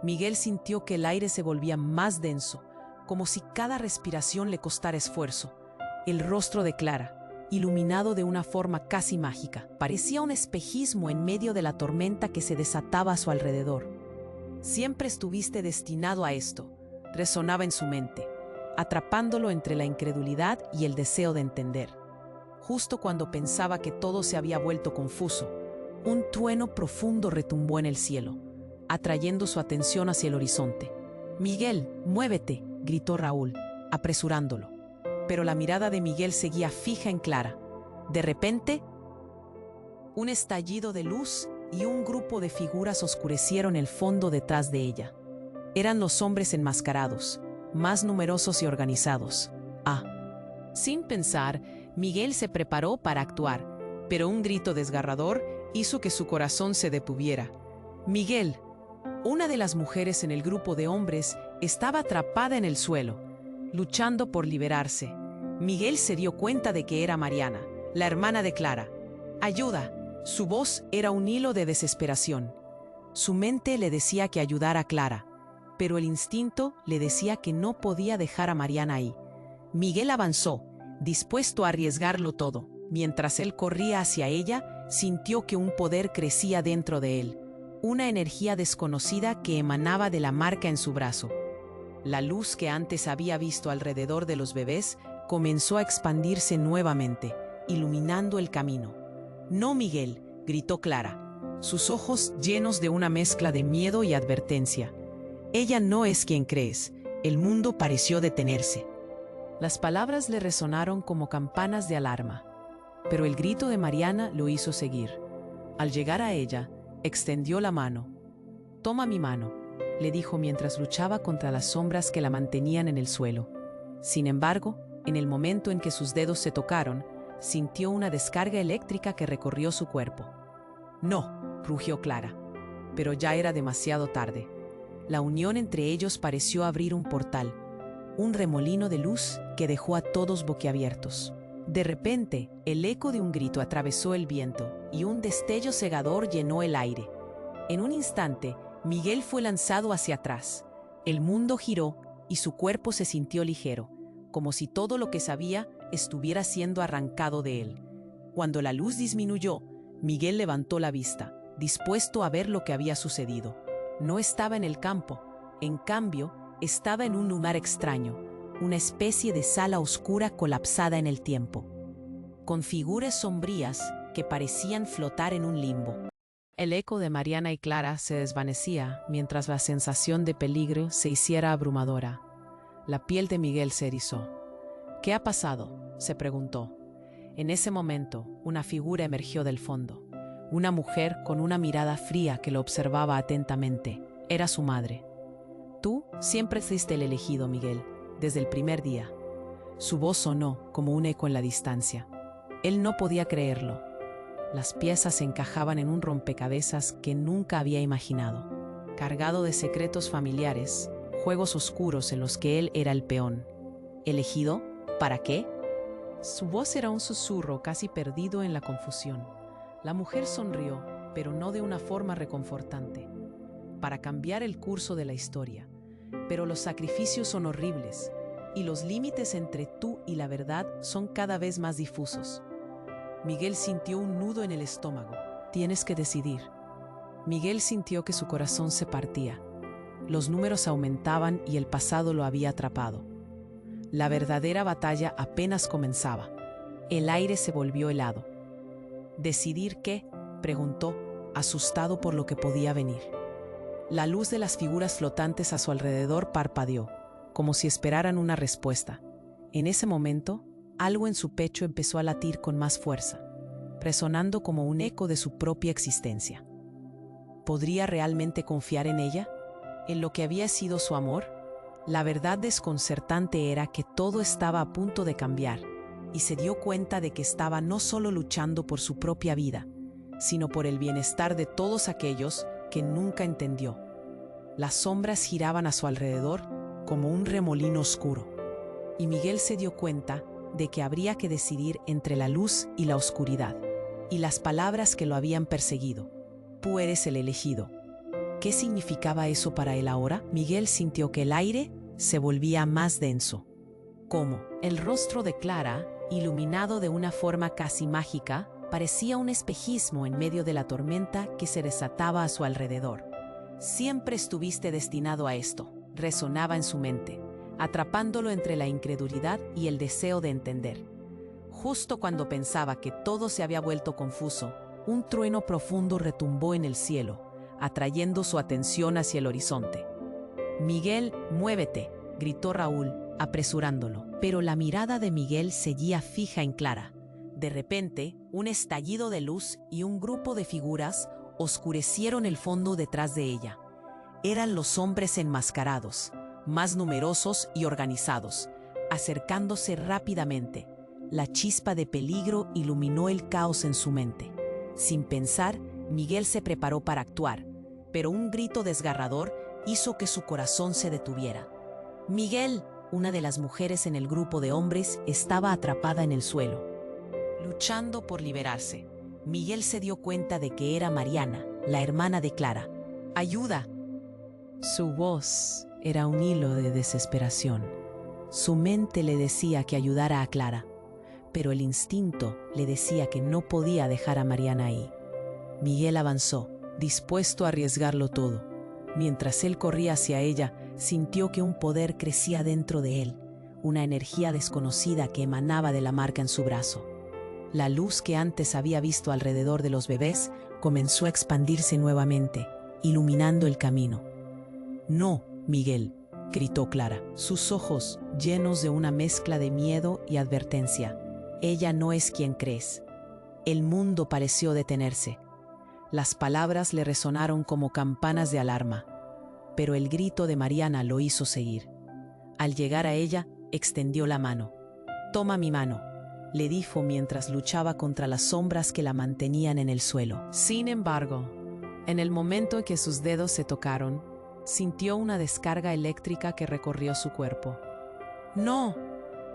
Miguel sintió que el aire se volvía más denso, como si cada respiración le costara esfuerzo. El rostro de Clara, iluminado de una forma casi mágica, parecía un espejismo en medio de la tormenta que se desataba a su alrededor. «Siempre estuviste destinado a esto», resonaba en su mente, atrapándolo entre la incredulidad y el deseo de entender. Justo cuando pensaba que todo se había vuelto confuso, un trueno profundo retumbó en el cielo, atrayendo su atención hacia el horizonte. «Miguel, muévete», gritó Raúl, apresurándolo. Pero la mirada de Miguel seguía fija en Clara. De repente, un estallido de luz y un grupo de figuras oscurecieron el fondo detrás de ella. Eran los hombres enmascarados, más numerosos y organizados. Sin pensar, Miguel se preparó para actuar, pero un grito desgarrador hizo que su corazón se detuviera. «Miguel». Una de las mujeres en el grupo de hombres estaba atrapada en el suelo, luchando por liberarse. Miguel se dio cuenta de que era Mariana, la hermana de Clara. «¡Ayuda!». Su voz era un hilo de desesperación. Su mente le decía que ayudara a Clara, pero el instinto le decía que no podía dejar a Mariana ahí. Miguel avanzó, dispuesto a arriesgarlo todo. Mientras él corría hacia ella, sintió que un poder crecía dentro de él, una energía desconocida que emanaba de la marca en su brazo. La luz que antes había visto alrededor de los bebés comenzó a expandirse nuevamente, iluminando el camino. «No, Miguel», gritó Clara, sus ojos llenos de una mezcla de miedo y advertencia. «Ella no es quien crees». El mundo pareció detenerse. Las palabras le resonaron como campanas de alarma, pero el grito de Mariana lo hizo seguir. Al llegar a ella, extendió la mano. «Toma mi mano», le dijo mientras luchaba contra las sombras que la mantenían en el suelo. Sin embargo, en el momento en que sus dedos se tocaron, sintió una descarga eléctrica que recorrió su cuerpo. «No», rugió Clara, pero ya era demasiado tarde. La unión entre ellos pareció abrir un portal, un remolino de luz que dejó a todos boquiabiertos. De repente, el eco de un grito atravesó el viento y un destello cegador llenó el aire. En un instante, Miguel fue lanzado hacia atrás. El mundo giró y su cuerpo se sintió ligero, como si todo lo que sabía estuviera siendo arrancado de él. Cuando la luz disminuyó, Miguel levantó la vista, dispuesto a ver lo que había sucedido. No estaba en el campo, en cambio, estaba en un lugar extraño, una especie de sala oscura colapsada en el tiempo, con figuras sombrías que parecían flotar en un limbo. El eco de Mariana y Clara se desvanecía mientras la sensación de peligro se hiciera abrumadora. La piel de Miguel se erizó. ¿Qué ha pasado?, se preguntó. En ese momento, una figura emergió del fondo. Una mujer con una mirada fría que lo observaba atentamente. Era su madre. Tú siempre fuiste el elegido, Miguel, desde el primer día. Su voz sonó como un eco en la distancia. Él no podía creerlo. Las piezas se encajaban en un rompecabezas que nunca había imaginado, cargado de secretos familiares, juegos oscuros en los que él era el peón. ¿Elegido? ¿Para qué? Su voz era un susurro casi perdido en la confusión. La mujer sonrió, pero no de una forma reconfortante. Para cambiar el curso de la historia. Pero los sacrificios son horribles, y los límites entre tú y la verdad son cada vez más difusos. Miguel sintió un nudo en el estómago. Tienes que decidir. Miguel sintió que su corazón se partía. Los números aumentaban y el pasado lo había atrapado. La verdadera batalla apenas comenzaba. El aire se volvió helado. ¿Decidir qué?, preguntó, asustado por lo que podía venir. La luz de las figuras flotantes a su alrededor parpadeó, como si esperaran una respuesta. En ese momento, algo en su pecho empezó a latir con más fuerza, resonando como un eco de su propia existencia. ¿Podría realmente confiar en ella? ¿En lo que había sido su amor? La verdad desconcertante era que todo estaba a punto de cambiar, y se dio cuenta de que estaba no solo luchando por su propia vida, sino por el bienestar de todos aquellos que nunca entendió. Las sombras giraban a su alrededor como un remolino oscuro, y Miguel se dio cuenta de que habría que decidir entre la luz y la oscuridad, y las palabras que lo habían perseguido. Tú eres el elegido. ¿Qué significaba eso para él ahora? Miguel sintió que el aire se volvía más denso. ¿Cómo? El rostro de Clara, iluminado de una forma casi mágica, parecía un espejismo en medio de la tormenta que se desataba a su alrededor. Siempre estuviste destinado a esto, resonaba en su mente, atrapándolo entre la incredulidad y el deseo de entender. Justo cuando pensaba que todo se había vuelto confuso, un trueno profundo retumbó en el cielo, atrayendo su atención hacia el horizonte. «Miguel, muévete», gritó Raúl, apresurándolo. Pero la mirada de Miguel seguía fija en Clara. De repente, un estallido de luz y un grupo de figuras oscurecieron el fondo detrás de ella. Eran los hombres enmascarados, más numerosos y organizados, acercándose rápidamente. La chispa de peligro iluminó el caos en su mente. Sin pensar, Miguel se preparó para actuar, pero un grito desgarrador hizo que su corazón se detuviera. «Miguel», una de las mujeres en el grupo de hombres, estaba atrapada en el suelo, luchando por liberarse. Miguel se dio cuenta de que era Mariana, la hermana de Clara. «¡Ayuda!». Su voz era un hilo de desesperación. Su mente le decía que ayudara a Clara, pero el instinto le decía que no podía dejar a Mariana ahí. Miguel avanzó, dispuesto a arriesgarlo todo. Mientras él corría hacia ella, sintió que un poder crecía dentro de él, una energía desconocida que emanaba de la marca en su brazo. La luz que antes había visto alrededor de los bebés comenzó a expandirse nuevamente, iluminando el camino. «No, Miguel», gritó Clara, sus ojos llenos de una mezcla de miedo y advertencia. «Ella no es quien crees». El mundo pareció detenerse. Las palabras le resonaron como campanas de alarma, pero el grito de Mariana lo hizo seguir. Al llegar a ella, extendió la mano. «Toma mi mano», le dijo mientras luchaba contra las sombras que la mantenían en el suelo. Sin embargo, en el momento en que sus dedos se tocaron, sintió una descarga eléctrica que recorrió su cuerpo. «¡No!»,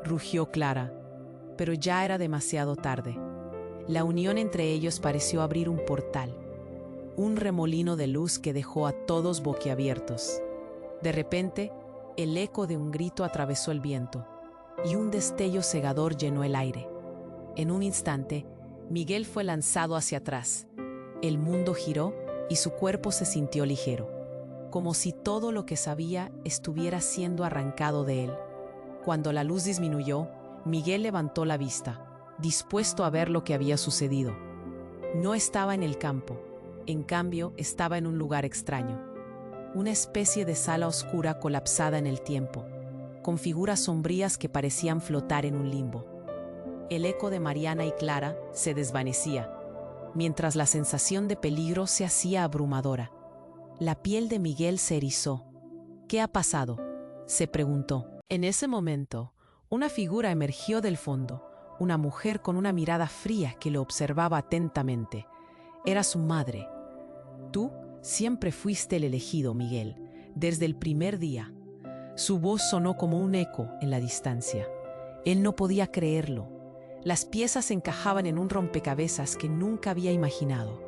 rugió Clara, pero ya era demasiado tarde. La unión entre ellos pareció abrir un portal, un remolino de luz que dejó a todos boquiabiertos. De repente, el eco de un grito atravesó el viento, y un destello cegador llenó el aire. En un instante, Miguel fue lanzado hacia atrás. El mundo giró y su cuerpo se sintió ligero, como si todo lo que sabía estuviera siendo arrancado de él. Cuando la luz disminuyó, Miguel levantó la vista, dispuesto a ver lo que había sucedido. No estaba en el campo, en cambio estaba en un lugar extraño. Una especie de sala oscura colapsada en el tiempo, con figuras sombrías que parecían flotar en un limbo. El eco de Mariana y Clara se desvanecía, mientras la sensación de peligro se hacía abrumadora. La piel de Miguel se erizó. ¿Qué ha pasado?, se preguntó. En ese momento, una figura emergió del fondo, una mujer con una mirada fría que lo observaba atentamente. Era su madre. Tú siempre fuiste el elegido, Miguel, desde el primer día. Su voz sonó como un eco en la distancia. Él no podía creerlo. Las piezas encajaban en un rompecabezas que nunca había imaginado,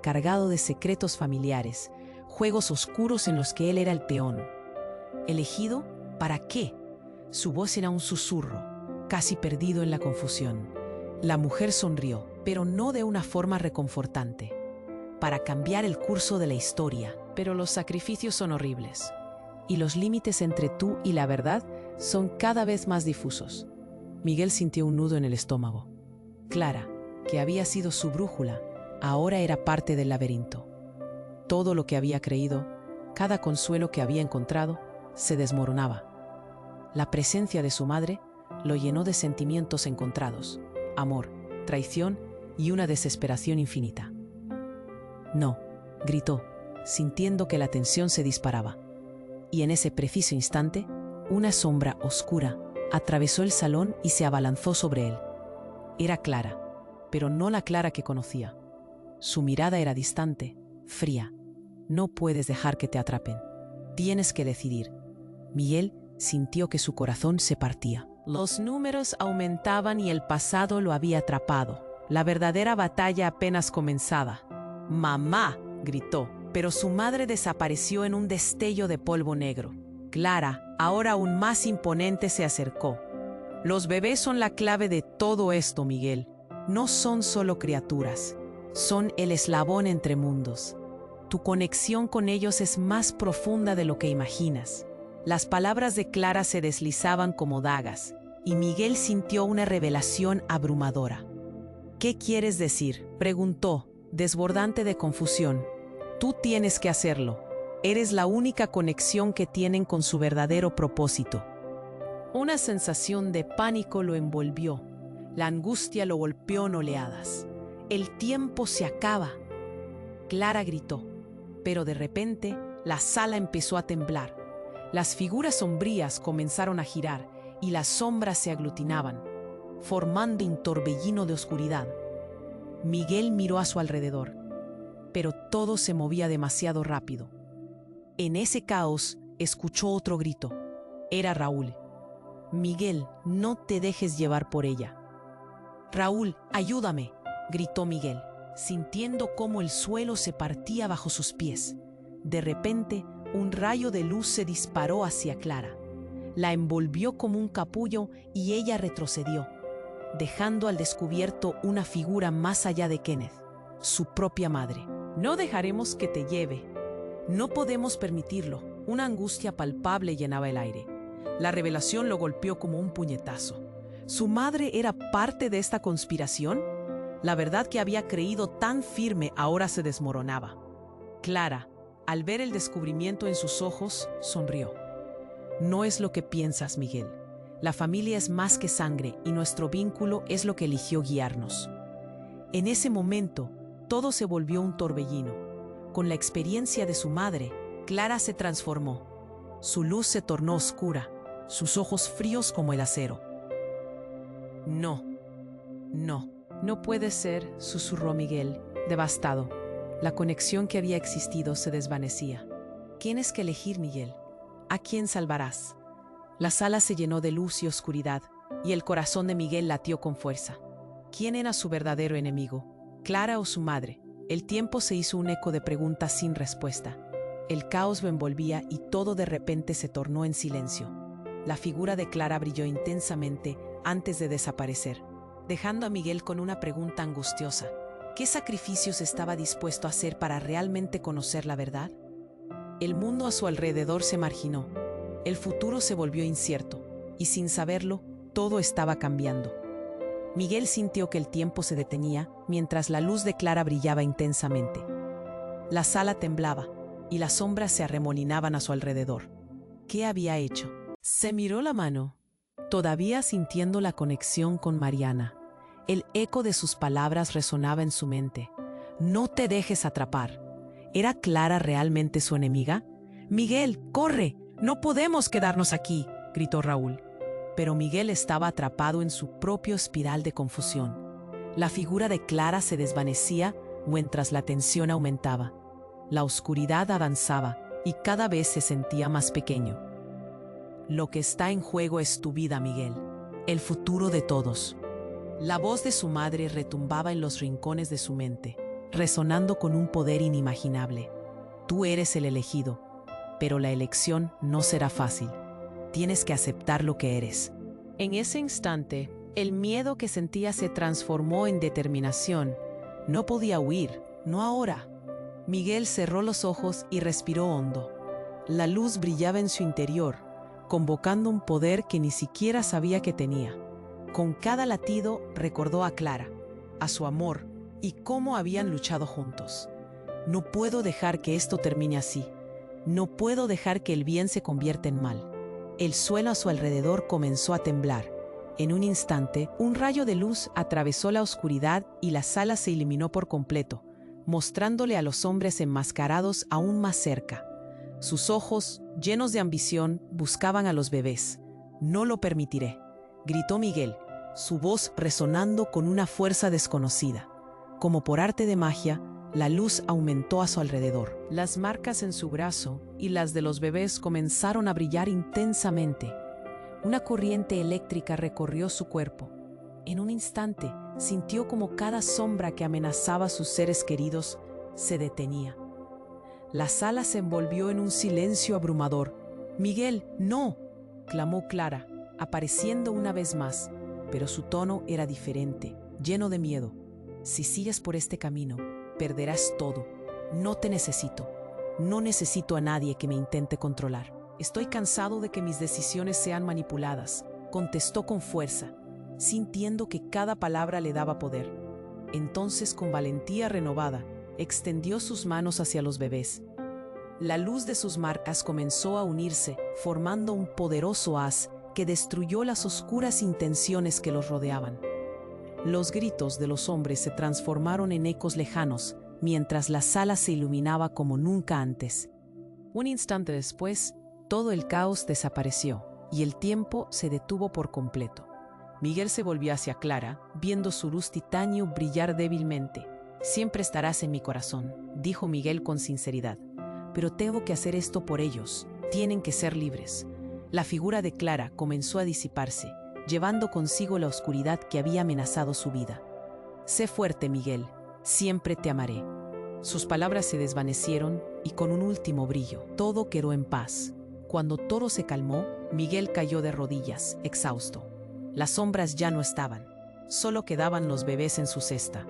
cargado de secretos familiares, juegos oscuros en los que él era el peón. ¿Elegido? ¿Para qué? Su voz era un susurro, casi perdido en la confusión. La mujer sonrió, pero no de una forma reconfortante. Para cambiar el curso de la historia, pero los sacrificios son horribles. Y los límites entre tú y la verdad son cada vez más difusos. Miguel sintió un nudo en el estómago. Clara, que había sido su brújula, ahora era parte del laberinto. Todo lo que había creído, cada consuelo que había encontrado, se desmoronaba. La presencia de su madre lo llenó de sentimientos encontrados: amor, traición y una desesperación infinita. No, gritó, sintiendo que la tensión se disparaba. Y en ese preciso instante, una sombra oscura atravesó el salón y se abalanzó sobre él. Era Clara, pero no la Clara que conocía. Su mirada era distante, fría. No puedes dejar que te atrapen. Tienes que decidir. Miguel sintió que su corazón se partía. Los números aumentaban y el pasado lo había atrapado. La verdadera batalla apenas comenzaba. «¡Mamá!», gritó, pero su madre desapareció en un destello de polvo negro. Clara, ahora aún más imponente, se acercó. Los bebés son la clave de todo esto, Miguel. No son solo criaturas, son el eslabón entre mundos. Tu conexión con ellos es más profunda de lo que imaginas. Las palabras de Clara se deslizaban como dagas, y Miguel sintió una revelación abrumadora. «¿Qué quieres decir?», preguntó, desbordante de confusión. «Tú tienes que hacerlo. Eres la única conexión que tienen con su verdadero propósito». Una sensación de pánico lo envolvió. La angustia lo golpeó en oleadas. «El tiempo se acaba», Clara gritó, pero de repente la sala empezó a temblar. Las figuras sombrías comenzaron a girar y las sombras se aglutinaban, formando un torbellino de oscuridad. Miguel miró a su alrededor, pero todo se movía demasiado rápido. En ese caos escuchó otro grito. Era Raúl. «Miguel, no te dejes llevar por ella». «Raúl, ayúdame», gritó Miguel, sintiendo cómo el suelo se partía bajo sus pies. De repente, un rayo de luz se disparó hacia Clara. La envolvió como un capullo y ella retrocedió, dejando al descubierto una figura más allá de Kenneth, su propia madre. «No dejaremos que te lleve. No podemos permitirlo». Una angustia palpable llenaba el aire. La revelación lo golpeó como un puñetazo. ¿Su madre era parte de esta conspiración? La verdad que había creído tan firme ahora se desmoronaba. Clara, al ver el descubrimiento en sus ojos, sonrió. «No es lo que piensas, Miguel. La familia es más que sangre y nuestro vínculo es lo que eligió guiarnos». En ese momento, todo se volvió un torbellino. Con la experiencia de su madre, Clara se transformó. Su luz se tornó oscura, sus ojos fríos como el acero. «No, no, no puede ser», susurró Miguel, devastado. La conexión que había existido se desvanecía. «Tienes que elegir, Miguel. ¿A quién salvarás?». La sala se llenó de luz y oscuridad, y el corazón de Miguel latió con fuerza. ¿Quién era su verdadero enemigo? ¿Clara o su madre? El tiempo se hizo un eco de preguntas sin respuesta. El caos lo envolvía y todo de repente se tornó en silencio. La figura de Clara brilló intensamente antes de desaparecer, dejando a Miguel con una pregunta angustiosa. ¿Qué sacrificios estaba dispuesto a hacer para realmente conocer la verdad? El mundo a su alrededor se marginó. El futuro se volvió incierto, y sin saberlo, todo estaba cambiando. Miguel sintió que el tiempo se detenía mientras la luz de Clara brillaba intensamente. La sala temblaba y las sombras se arremolinaban a su alrededor. ¿Qué había hecho? Se miró la mano, todavía sintiendo la conexión con Mariana. El eco de sus palabras resonaba en su mente. No te dejes atrapar. ¿Era Clara realmente su enemiga? «Miguel, corre, no podemos quedarnos aquí», gritó Raúl. Pero Miguel estaba atrapado en su propio espiral de confusión. La figura de Clara se desvanecía mientras la tensión aumentaba. La oscuridad avanzaba y cada vez se sentía más pequeño. Lo que está en juego es tu vida, Miguel, el futuro de todos. La voz de su madre retumbaba en los rincones de su mente, resonando con un poder inimaginable. Tú eres el elegido, pero la elección no será fácil. Tienes que aceptar lo que eres. En ese instante, el miedo que sentía se transformó en determinación. No podía huir, no ahora. Miguel cerró los ojos y respiró hondo. La luz brillaba en su interior, convocando un poder que ni siquiera sabía que tenía. Con cada latido recordó a Clara, a su amor y cómo habían luchado juntos. No puedo dejar que esto termine así. No puedo dejar que el bien se convierta en mal. El suelo a su alrededor comenzó a temblar. En un instante, un rayo de luz atravesó la oscuridad y la sala se iluminó por completo, mostrándole a los hombres enmascarados aún más cerca. Sus ojos, llenos de ambición, buscaban a los bebés. «No lo permitiré», gritó Miguel, su voz resonando con una fuerza desconocida. Como por arte de magia, la luz aumentó a su alrededor. Las marcas en su brazo y las de los bebés comenzaron a brillar intensamente. Una corriente eléctrica recorrió su cuerpo. En un instante, sintió como cada sombra que amenazaba a sus seres queridos se detenía. La sala se envolvió en un silencio abrumador. «Miguel, no», clamó Clara, apareciendo una vez más, pero su tono era diferente, lleno de miedo. «Si sigues por este camino, perderás todo. No te necesito. No necesito a nadie que me intente controlar. Estoy cansado de que mis decisiones sean manipuladas», contestó con fuerza, sintiendo que cada palabra le daba poder. Entonces, con valentía renovada, extendió sus manos hacia los bebés. La luz de sus marcas comenzó a unirse, formando un poderoso haz que destruyó las oscuras intenciones que los rodeaban. Los gritos de los hombres se transformaron en ecos lejanos, mientras la sala se iluminaba como nunca antes. Un instante después, todo el caos desapareció y el tiempo se detuvo por completo. Miguel se volvió hacia Clara, viendo su luz titanio brillar débilmente. «Siempre estarás en mi corazón», dijo Miguel con sinceridad. «Pero tengo que hacer esto por ellos. Tienen que ser libres». La figura de Clara comenzó a disiparse, llevando consigo la oscuridad que había amenazado su vida. «Sé fuerte, Miguel. Siempre te amaré». Sus palabras se desvanecieron y con un último brillo, todo quedó en paz. Cuando todo se calmó, Miguel cayó de rodillas, exhausto. Las sombras ya no estaban, solo quedaban los bebés en su cesta.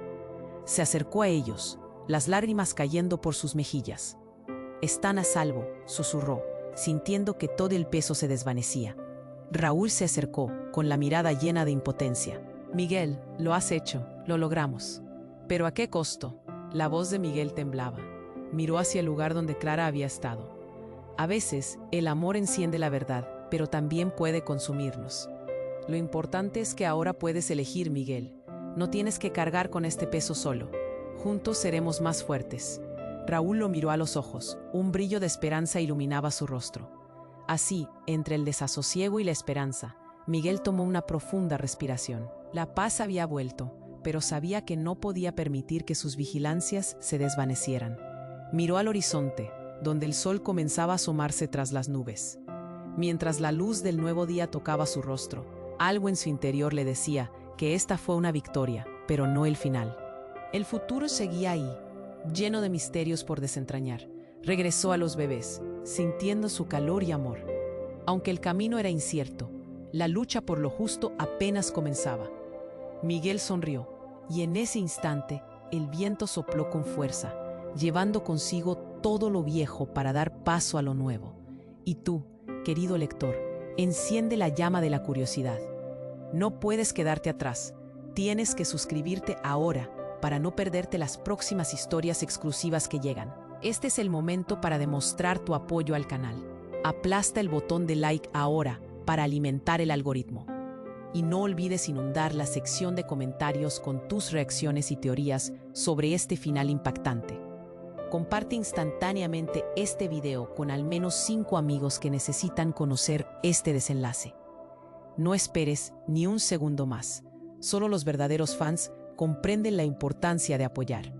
Se acercó a ellos, las lágrimas cayendo por sus mejillas. «Están a salvo», susurró, sintiendo que todo el peso se desvanecía. Raúl se acercó, con la mirada llena de impotencia. «Miguel, lo has hecho, lo logramos». «¿Pero a qué costo?». La voz de Miguel temblaba. Miró hacia el lugar donde Clara había estado. A veces, el amor enciende la verdad, pero también puede consumirnos. Lo importante es que ahora puedes elegir, Miguel. No tienes que cargar con este peso solo. Juntos seremos más fuertes. Raúl lo miró a los ojos. Un brillo de esperanza iluminaba su rostro. Así, entre el desasosiego y la esperanza, Miguel tomó una profunda respiración. La paz había vuelto, pero sabía que no podía permitir que sus vigilancias se desvanecieran. Miró al horizonte, donde el sol comenzaba a asomarse tras las nubes. Mientras la luz del nuevo día tocaba su rostro, algo en su interior le decía que esta fue una victoria, pero no el final. El futuro seguía ahí, lleno de misterios por desentrañar. Regresó a los bebés, sintiendo su calor y amor. Aunque el camino era incierto, la lucha por lo justo apenas comenzaba. Miguel sonrió, y en ese instante el viento sopló con fuerza, llevando consigo todo lo viejo para dar paso a lo nuevo. Y tú, querido lector, enciende la llama de la curiosidad. No puedes quedarte atrás. Tienes que suscribirte ahora para no perderte las próximas historias exclusivas que llegan. Este es el momento para demostrar tu apoyo al canal. Aplasta el botón de like ahora para alimentar el algoritmo. Y no olvides inundar la sección de comentarios con tus reacciones y teorías sobre este final impactante. Comparte instantáneamente este video con al menos 5 amigos que necesitan conocer este desenlace. No esperes ni un segundo más. Solo los verdaderos fans comprenden la importancia de apoyar.